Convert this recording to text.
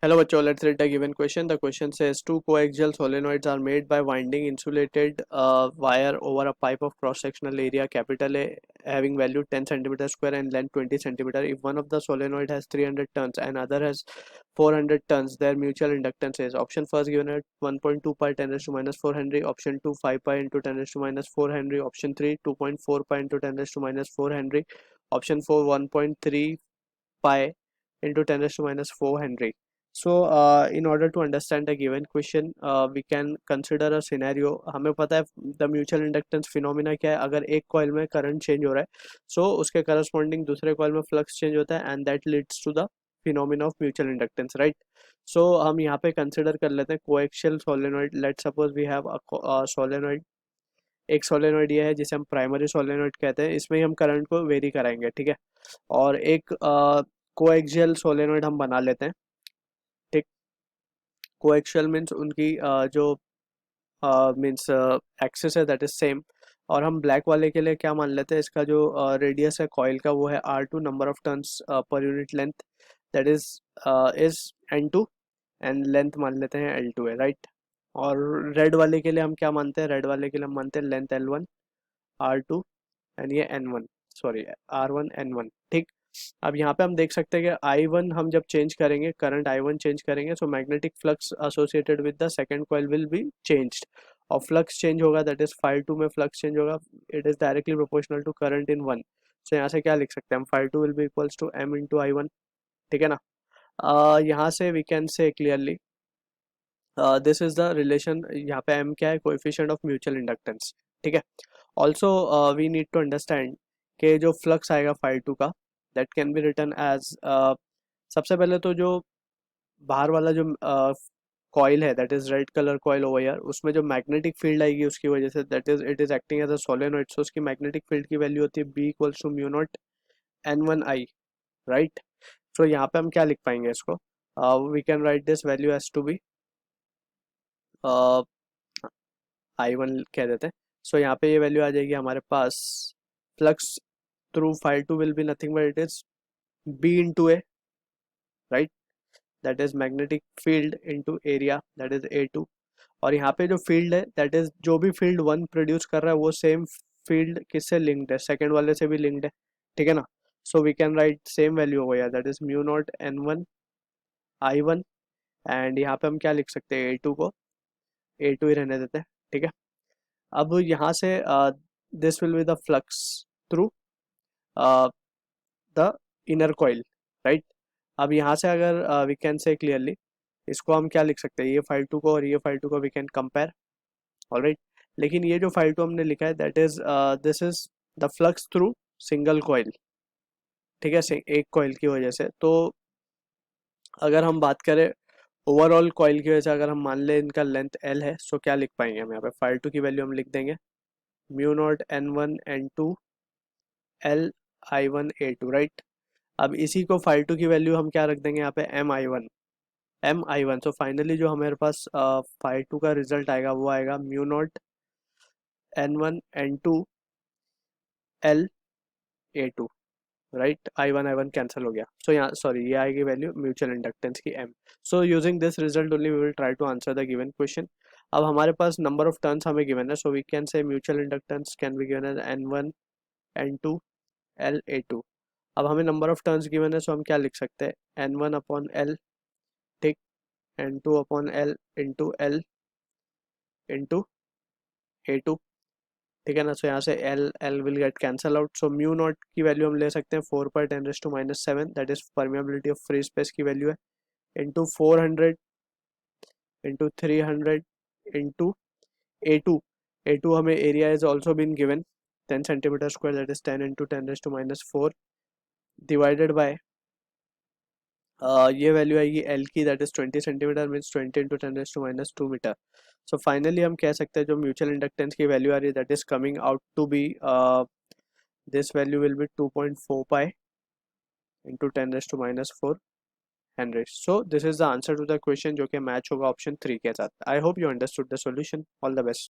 Hello, bachcho. Let's read the given question. The question says two coaxial solenoids are made by winding insulated wire over a pipe of cross-sectional area capital A having value 10 centimeter square and length 20 centimeter. If one of the solenoid has 300 turns and other has 400 turns, their mutual inductance is option first given at 1.2 pi 10 raised to minus 4 Henry, option 2 5 pi into 10 raised to minus 4 Henry, option 3 2.4 pi into 10 raised to minus 4 Henry, option 4 1.3 pi into 10 raised to minus 4 Henry. So in order to understand the given question, we can consider a scenario. हमें पता है the mutual inductance phenomena क्या है. अगर एक coil में current change हो रहा है, so उसके corresponding दूसरे coil में flux change होता है, and that leads to the phenomena of mutual inductance, right? So हम यहाँ पे consider कर लेते हैं coaxial solenoid. Let's suppose we have a solenoid. एक solenoid ये है जिसे हम primary solenoid कहते हैं. इसमें ही हम current को vary कराएंगे, ठीक है. और एक coaxial solenoid हम बना लेते हैं. ठीक. कोएक्शियल मीन्स उनकी जो मीन्स एक्सिस है दैट इज सेम. और हम ब्लैक वाले के लिए क्या मान लेते हैं, इसका जो रेडियस है कॉइल का वो है R2, number of turns per unit length that is N2, and length मान लेते हैं L2 है, राइट. और रेड वाले के लिए हम क्या मानते हैं, रेड वाले के लिए हम मानते हैं लेंथ L1, R2 एंड ये N1, सॉरी R1 N1, ठीक. अब यहाँ पे हम देख सकते हैं कि I1 हम जब चेंज करेंगे, करंट I1 चेंज करेंगे, so magnetic flux associated with the second coil will be changed. और फ्लक्स चेंज होगा दैट इज phi2 में फ्लक्स चेंज होगा, it is directly proportional to current in one. So यहाँ से क्या लिख सकते हैं हम, phi2 will be equals to m into I1, ठीक है ना. यहाँ से we can say clearly this is the relation. यहाँ पे m क्या है, कोएफिशिएंट ऑफ म्यूचुअल इंडक्टेंस, ठीक है. Also we need to understand कि जो फ्लक्स आएगा phi2 का that can be written as, सबसे पहले तो जो बाहर वाला जो कॉइल है that is red colour coil over here, उसमें जो मैग्नेटिक फील्ड आएगी उसकी वजह से that is it is acting as a solenoid, so उसकी मैग्नेटिक फील्ड की वैल्यू होती है B equals to mu naught N1I, right. So यहाँ पे हम क्या लिख पाएंगे इसको, we can write this value as to be I1 कह देते हैं. सो यहाँ पे ये वैल्यू आ जाएगी हमारे पास, flux through phi2 will be nothing but it is B into A, right, that is magnetic field into area that is A2. और यहाँ पे जो फील्ड है दैट इज जो भी फील्ड वन प्रोड्यूस कर रहा है वो सेम फील्ड किससे लिंक्ड है, सेकंड वाले से भी लिंक्ड है, ठीक है ना. So we can write same value हो गया that is mu naught N1 I1, and यहाँ पे हम क्या लिख सकते हैं, A2 को A2 ही रहने देते हैं, ठीक है. अब यहाँ से this will be the flux through the inner coil, right. अब यहाँ से अगर वी कैन से क्लियरली इसको हम क्या लिख सकते हैं, ये phi2 को और ये phi2 को वी कैन कंपेयर, ऑलराइट. लेकिन ये जो phi2 हमने लिखा है that is this is the flux through single coil, ठीक है, एक कॉइल की वजह से. तो अगर हम बात करें ओवरऑल कॉइल की वजह से, अगर हम मान लें इनका लेंथ L है, सो क्या लिख पाएंगे हम यहाँ पे, phi2 की वैल्यू हम लिख देंगे mu naught N1 N2 L I1 A2, right. अब इसी को phi2 की वैल्यू हम क्या रख देंगे यहाँ पे, M I1. सो फाइनली जो हमारे पास phi2 का रिजल्ट आएगा वो आएगा mu naught N1 N2 L A2, right. I1 cancel हो गया. सो यहाँ सॉरी ये आएगी वैल्यू म्यूचुअल इंडक्टेंस की M. So using this result only we will try to answer the given question. अब हमारे पास नंबर ऑफ टर्न्स हमें गिवन है, so we can say mutual inductance can be given as N1 N2 L A2. अब हमें number of turns given है, सो हम क्या लिख सकते हैं, N1 अपॉन L, ठीक, N2 upon L into L into A2, ठीक है ना. सो यहाँ से L L will get cancel out. So mu naught की वैल्यू हम ले सकते हैं 4 पर 10⁻⁻⁷ that is permeability of free space की वैल्यू है, into 400 into 300 into A2. A2 हमें area is also been given 10 centimetre square that is 10 into 10⁻⁴ divided by ये वैल्यू आएगी L की that is 20 centimetre means 20 into 10⁻² metre. So finally हम कह सकते हैं जो म्यूचुअल इंडक्टेंस की वैल्यू आ रही है that is coming out to be this value will be 2.4 pi into 10⁻⁴ henry. So this is the answer to the question जो कि मैच होगा ऑप्शन 3 के साथ. I hope you understood the solution. All the best.